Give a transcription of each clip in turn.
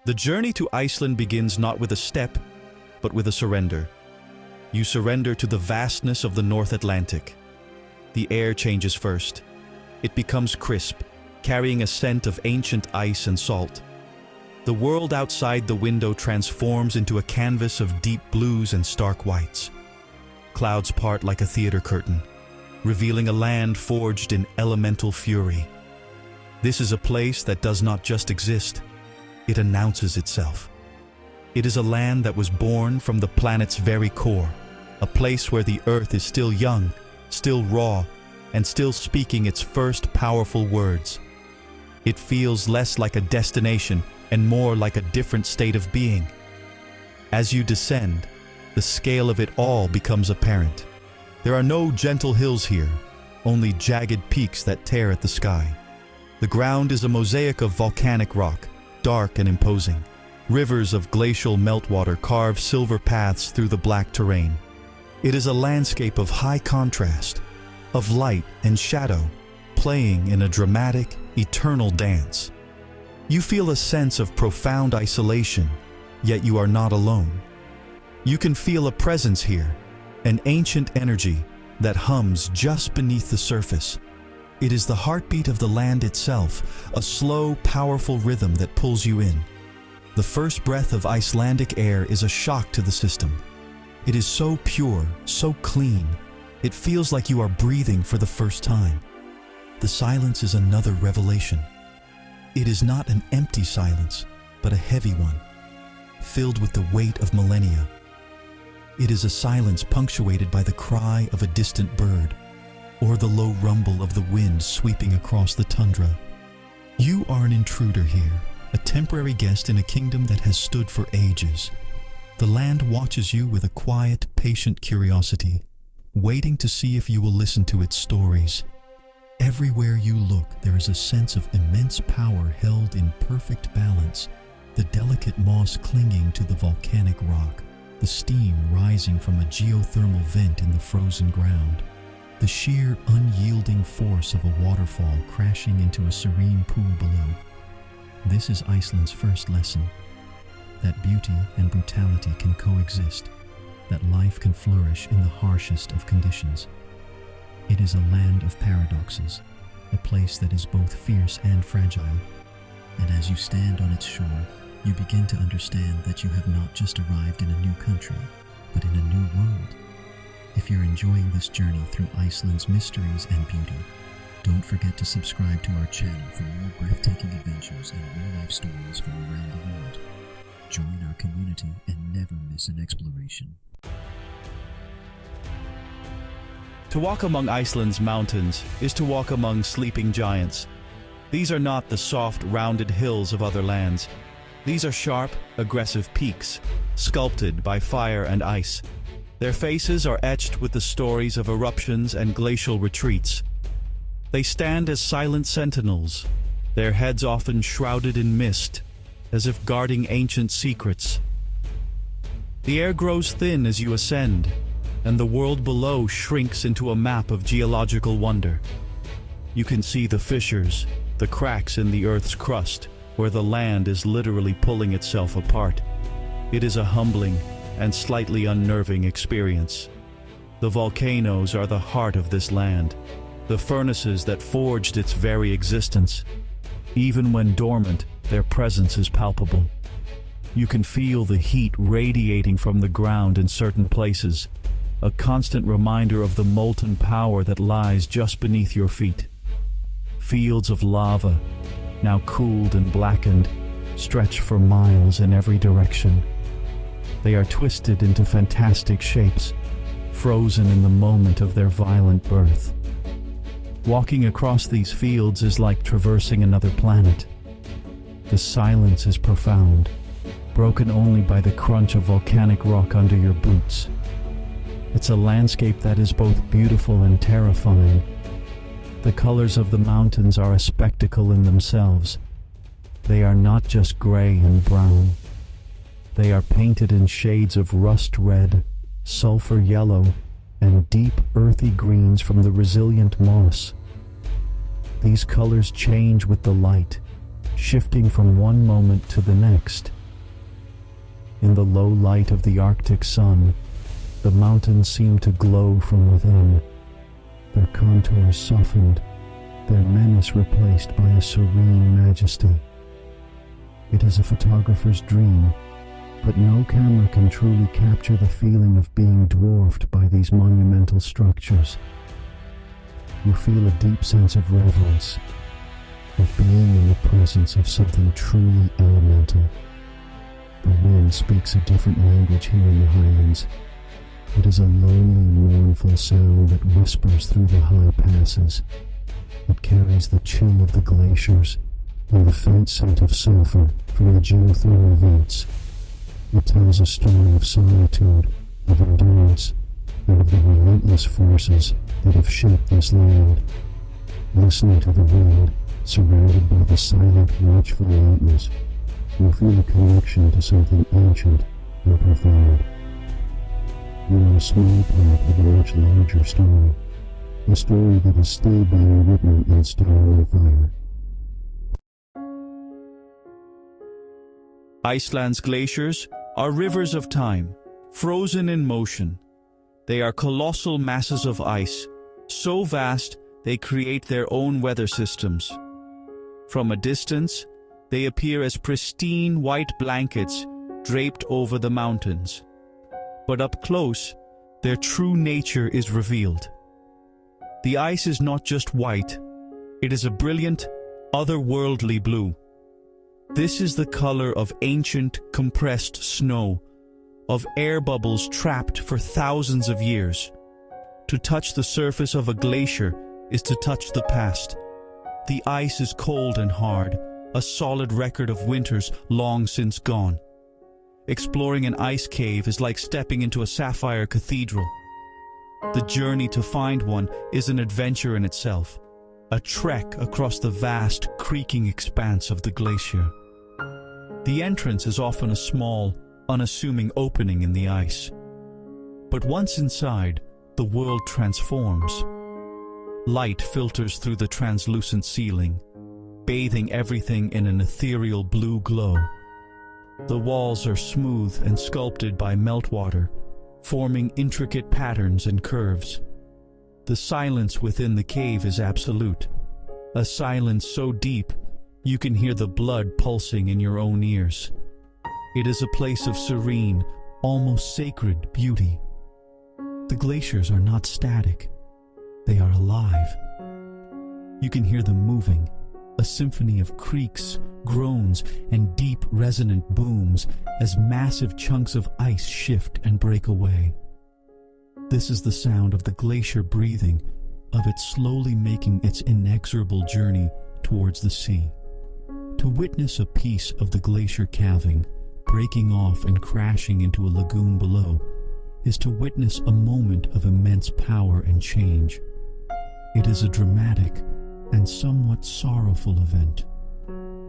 The journey to Iceland begins not with a step, but with a surrender. You surrender to the vastness of the North Atlantic. The air changes first. It becomes crisp, carrying a scent of ancient ice and salt. The world outside the window transforms into a canvas of deep blues and stark whites. Clouds part like a theater curtain, revealing a land forged in elemental fury. This is a place that does not just exist, it announces itself. It is a land that was born from the planet's very core, a place where the earth is still young, still raw, and still speaking its first powerful words. It feels less like a destination and more like a different state of being. As you descend, the scale of it all becomes apparent. There are no gentle hills here, only jagged peaks that tear at the sky. The ground is a mosaic of volcanic rock, dark and imposing. Rivers of glacial meltwater carve silver paths through the black terrain. It is a landscape of high contrast, of light and shadow, playing in a dramatic, eternal dance. You feel a sense of profound isolation, yet you are not alone. You can feel a presence here, an ancient energy that hums just beneath the surface. It is the heartbeat of the land itself, a slow, powerful rhythm that pulls you in. The first breath of Icelandic air is a shock to the system. It is so pure, so clean, it feels like you are breathing for the first time. The silence is another revelation. It is not an empty silence, but a heavy one, filled with the weight of millennia. It is a silence punctuated by the cry of a distant bird, or the low rumble of the wind sweeping across the tundra. You are an intruder here, a temporary guest in a kingdom that has stood for ages. The land watches you with a quiet, patient curiosity, waiting to see if you will listen to its stories. Everywhere you look, there is a sense of immense power held in perfect balance, the delicate moss clinging to the volcanic rock, the steam rising from a geothermal vent in the frozen ground, the sheer, unyielding force of a waterfall crashing into a serene pool below. This is Iceland's first lesson, that beauty and brutality can coexist, that life can flourish in the harshest of conditions. It is a land of paradoxes, a place that is both fierce and fragile. And as you stand on its shore, you begin to understand that you have not just arrived in a new country, but in a new world. If you're enjoying this journey through Iceland's mysteries and beauty, don't forget to subscribe to our channel for more breathtaking adventures and real-life stories from around the world. Join our community and never miss an exploration. To walk among Iceland's mountains is to walk among sleeping giants. These are not the soft, rounded hills of other lands. These are sharp, aggressive peaks, sculpted by fire and ice. Their faces are etched with the stories of eruptions and glacial retreats. They stand as silent sentinels, their heads often shrouded in mist, as if guarding ancient secrets. The air grows thin as you ascend, and the world below shrinks into a map of geological wonder. You can see the fissures, the cracks in the Earth's crust, where the land is literally pulling itself apart. It is a humbling and slightly unnerving experience. The volcanoes are the heart of this land, the furnaces that forged its very existence. Even when dormant, their presence is palpable. You can feel the heat radiating from the ground in certain places, a constant reminder of the molten power that lies just beneath your feet. Fields of lava, now cooled and blackened, stretch for miles in every direction. They are twisted into fantastic shapes, frozen in the moment of their violent birth. Walking across these fields is like traversing another planet. The silence is profound, broken only by the crunch of volcanic rock under your boots. It's a landscape that is both beautiful and terrifying. The colors of the mountains are a spectacle in themselves. They are not just gray and brown. They are painted in shades of rust red, sulfur yellow, and deep earthy greens from the resilient moss. These colors change with the light, shifting from one moment to the next, In the low light of the Arctic sun, the mountains seem to glow from within, their contours softened, their menace replaced by a serene majesty. It is a photographer's dream, but no camera can truly capture the feeling of being dwarfed by these monumental structures. You feel a deep sense of reverence, of being in the presence of something truly elemental. The wind speaks a different language here in the highlands. It is a lonely, mournful sound that whispers through the high passes. It carries the chill of the glaciers and the faint scent of sulfur from the geothermal vents. It tells a story of solitude, of endurance, and of the relentless forces that have shaped this land. Listening to the wind, surrounded by the silent, watchful mountains, you feel a connection to something ancient and profound. You are a small part of a much larger story, a story that is still being written in stone and fire. Iceland's glaciers are rivers of time, frozen in motion. They are colossal masses of ice, so vast they create their own weather systems. From a distance, they appear as pristine white blankets draped over the mountains. But up close, their true nature is revealed. The ice is not just white, it is a brilliant, otherworldly blue. This is the color of ancient, compressed snow, of air bubbles trapped for thousands of years. To touch the surface of a glacier is to touch the past. The ice is cold and hard, a solid record of winters long since gone. Exploring an ice cave is like stepping into a sapphire cathedral. The journey to find one is an adventure in itself, a trek across the vast, creaking expanse of the glacier. The entrance is often a small, unassuming opening in the ice. But once inside, the world transforms. Light filters through the translucent ceiling, bathing everything in an ethereal blue glow. The walls are smooth and sculpted by meltwater, forming intricate patterns and curves. The silence within the cave is absolute, a silence so deep you can hear the blood pulsing in your own ears. It is a place of serene, almost sacred beauty. The glaciers are not static, they are alive. You can hear them moving, a symphony of creaks, groans, and deep resonant booms as massive chunks of ice shift and break away. This is the sound of the glacier breathing, of it slowly making its inexorable journey towards the sea. To witness a piece of the glacier calving, breaking off and crashing into a lagoon below, is to witness a moment of immense power and change. It is a dramatic and somewhat sorrowful event,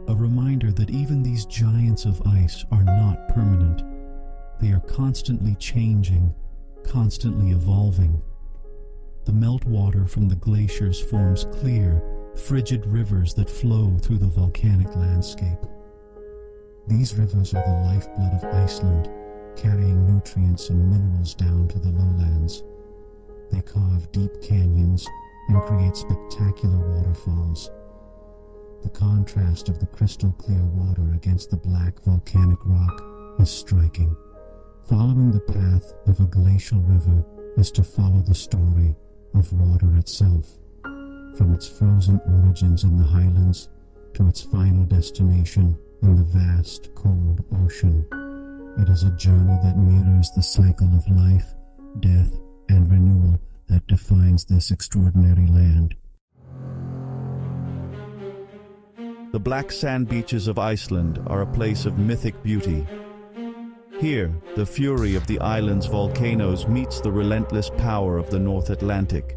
a reminder that even these giants of ice are not permanent. They are constantly changing, constantly evolving. The meltwater from the glaciers forms clear, frigid rivers that flow through the volcanic landscape. These rivers are the lifeblood of Iceland, carrying nutrients and minerals down to the lowlands. They carve deep canyons and create spectacular waterfalls. The contrast of the crystal clear water against the black volcanic rock is striking. Following the path of a glacial river is to follow the story of water itself, from its frozen origins in the highlands to its final destination in the vast, cold ocean. It is a journey that mirrors the cycle of life, death, and renewal that defines this extraordinary land. The black sand beaches of Iceland are a place of mythic beauty. Here, the fury of the island's volcanoes meets the relentless power of the North Atlantic.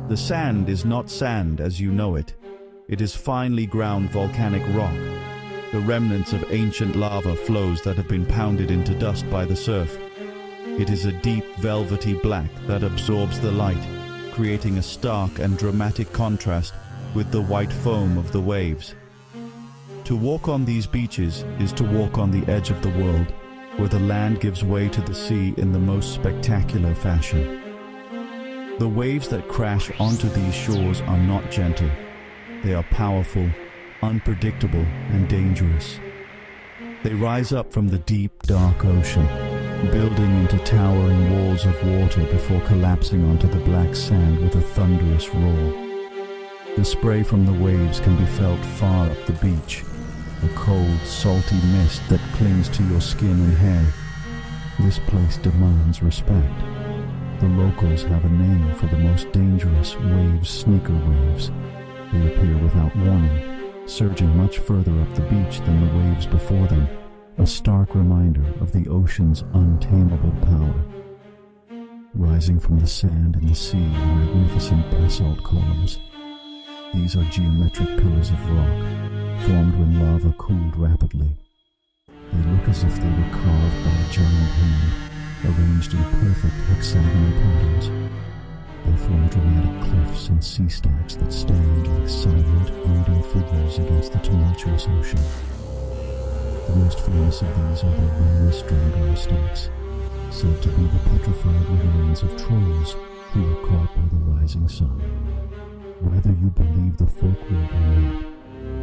The sand is not sand as you know it. It is finely ground volcanic rock, the remnants of ancient lava flows that have been pounded into dust by the surf. It is a deep, velvety black that absorbs the light, creating a stark and dramatic contrast with the white foam of the waves. To walk on these beaches is to walk on the edge of the world, where the land gives way to the sea in the most spectacular fashion. The waves that crash onto these shores are not gentle. They are powerful, unpredictable, and dangerous. They rise up from the deep, dark ocean, building into towering walls of water before collapsing onto the black sand with a thunderous roar. The spray from the waves can be felt far up the beach, a cold, salty mist that clings to your skin and hair. This place demands respect. The locals have a name for the most dangerous waves, sneaker waves. They appear without warning, surging much further up the beach than the waves before them, a stark reminder of the ocean's untamable power. Rising from the sand and the sea are magnificent basalt columns. These are geometric pillars of rock, formed when lava cooled rapidly. They look as if they were carved by a giant hand, arranged in perfect hexagonal patterns. They form dramatic cliffs and sea stacks that stand like silent, brooding figures against the tumultuous ocean. The most famous of these are the rarest Dragar stacks, said to be the petrified remains of trolls who were caught by the rising sun. Whether you believe the folklore or not,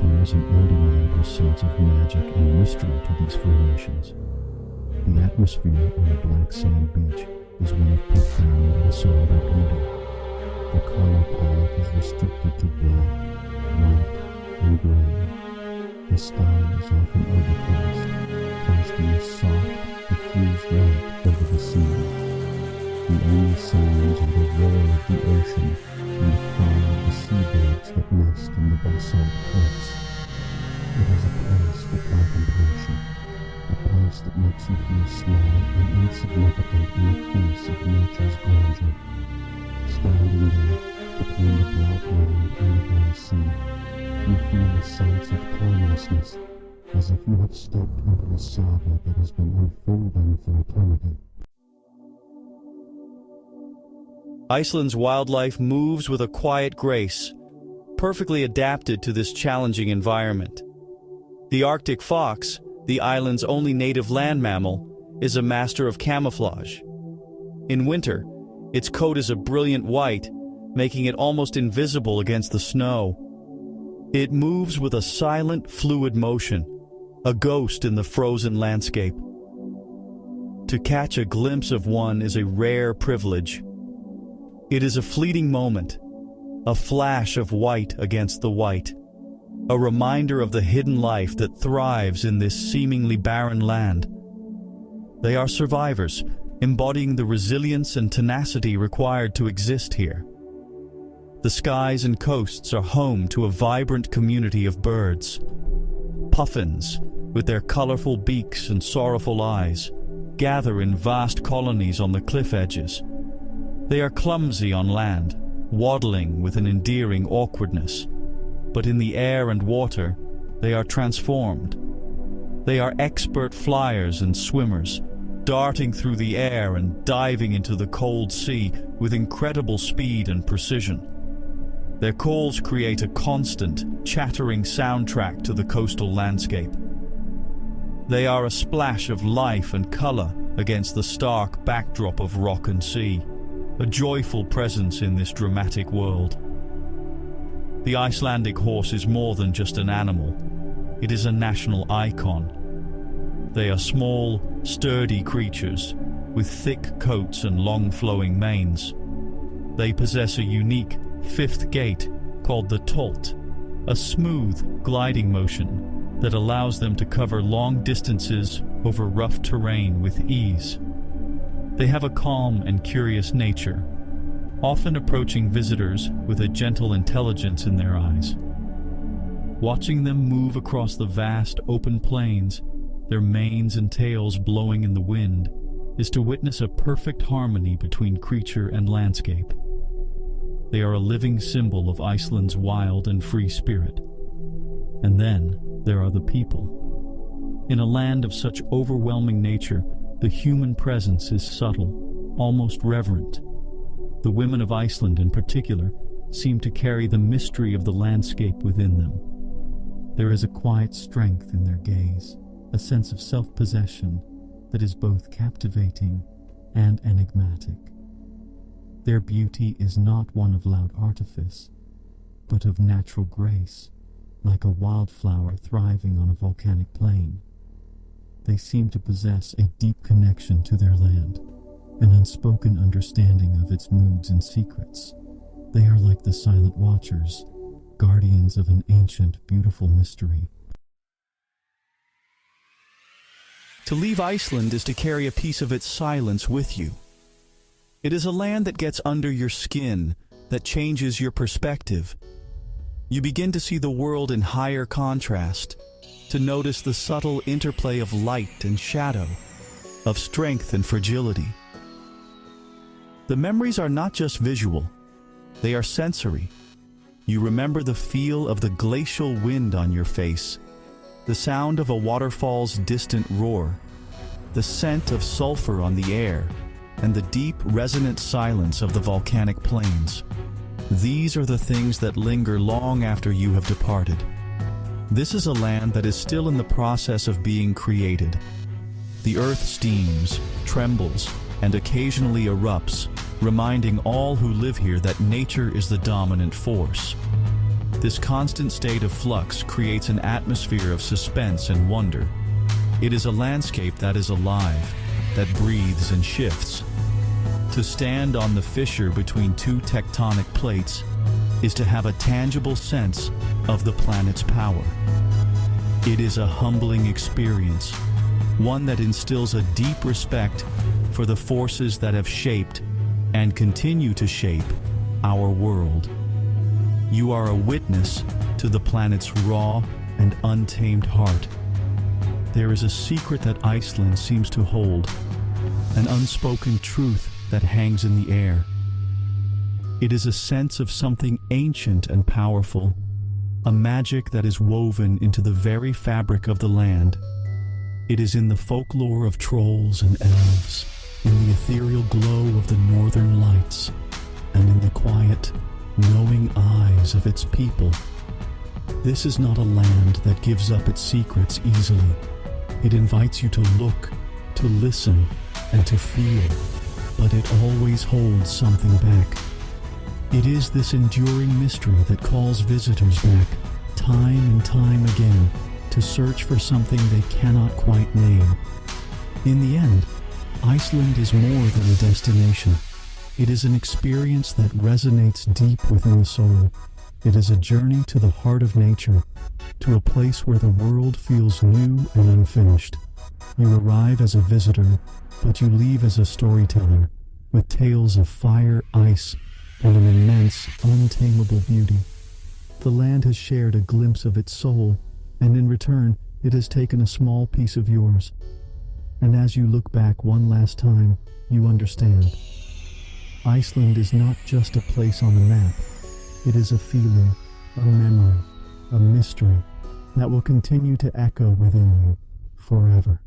there is an undeniable sense of magic and mystery to these formations. The atmosphere on the black sand beach is one of profound and somber beauty. The color palette is restricted to black, white, and gray. The sky is often overcast, casting a soft, diffused light over the sea. The only sounds are the roar of the ocean and the cry of the seabirds that nest in the basalt cliffs. It is a place for contemplation, a place that makes you feel small and insignificant in the face of nature's grandeur. Standing there, between the black land and the grey sea, you feel a sense of timelessness, as if you have stepped into a saga that has been unfolding for eternity. Iceland's wildlife moves with a quiet grace, perfectly adapted to this challenging environment. The Arctic fox, the island's only native land mammal, is a master of camouflage. In winter, its coat is a brilliant white, making it almost invisible against the snow. It moves with a silent, fluid motion, a ghost in the frozen landscape. To catch a glimpse of one is a rare privilege. It is a fleeting moment, a flash of white against the white, a reminder of the hidden life that thrives in this seemingly barren land. They are survivors, embodying the resilience and tenacity required to exist here. The skies and coasts are home to a vibrant community of birds. Puffins, with their colorful beaks and sorrowful eyes, gather in vast colonies on the cliff edges. They are clumsy on land, waddling with an endearing awkwardness, but in the air and water, they are transformed. They are expert flyers and swimmers, darting through the air and diving into the cold sea with incredible speed and precision. Their calls create a constant, chattering soundtrack to the coastal landscape. They are a splash of life and color against the stark backdrop of rock and sea, a joyful presence in this dramatic world. The Icelandic horse is more than just an animal. It is a national icon. They are small, sturdy creatures with thick coats and long flowing manes. They possess a unique fifth gait called the tolt, a smooth, gliding motion that allows them to cover long distances over rough terrain with ease. They have a calm and curious nature, often approaching visitors with a gentle intelligence in their eyes. Watching them move across the vast open plains, their manes and tails blowing in the wind, is to witness a perfect harmony between creature and landscape. They are a living symbol of Iceland's wild and free spirit. And then there are the people. In a land of such overwhelming nature, the human presence is subtle, almost reverent. The women of Iceland in particular seem to carry the mystery of the landscape within them. There is a quiet strength in their gaze, a sense of self-possession, that is both captivating and enigmatic. Their beauty is not one of loud artifice, but of natural grace, like a wildflower thriving on a volcanic plain. They seem to possess a deep connection to their land, an unspoken understanding of its moods and secrets. They are like the silent watchers, guardians of an ancient, beautiful mystery. To leave Iceland is to carry a piece of its silence with you. It is a land that gets under your skin, that changes your perspective. You begin to see the world in higher contrast, to notice the subtle interplay of light and shadow, of strength and fragility. The memories are not just visual, they are sensory. You remember the feel of the glacial wind on your face, the sound of a waterfall's distant roar, the scent of sulfur on the air, and the deep, resonant silence of the volcanic plains. These are the things that linger long after you have departed. This is a land that is still in the process of being created. The earth steams, trembles, and occasionally erupts, reminding all who live here that nature is the dominant force. This constant state of flux creates an atmosphere of suspense and wonder. It is a landscape that is alive, that breathes and shifts. To stand on the fissure between two tectonic plates is to have a tangible sense of the planet's power. It is a humbling experience, one that instills a deep respect for the forces that have shaped and continue to shape our world. You are a witness to the planet's raw and untamed heart. There is a secret that Iceland seems to hold, an unspoken truth that hangs in the air. It is a sense of something ancient and powerful, a magic that is woven into the very fabric of the land. It is in the folklore of trolls and elves, in the ethereal glow of the northern lights, and in the quiet, knowing eyes of its people. This is not a land that gives up its secrets easily. It invites you to look, to listen, and to feel, but it always holds something back. It is this enduring mystery that calls visitors back, time and time again, to search for something they cannot quite name. In the end, Iceland is more than a destination. It is an experience that resonates deep within the soul. It is a journey to the heart of nature, to a place where the world feels new and unfinished. You arrive as a visitor, but you leave as a storyteller, with tales of fire, ice, and an immense, untamable beauty. The land has shared a glimpse of its soul, and in return, it has taken a small piece of yours. And as you look back one last time, you understand. Iceland is not just a place on the map. It is a feeling, a memory, a mystery that will continue to echo within you forever.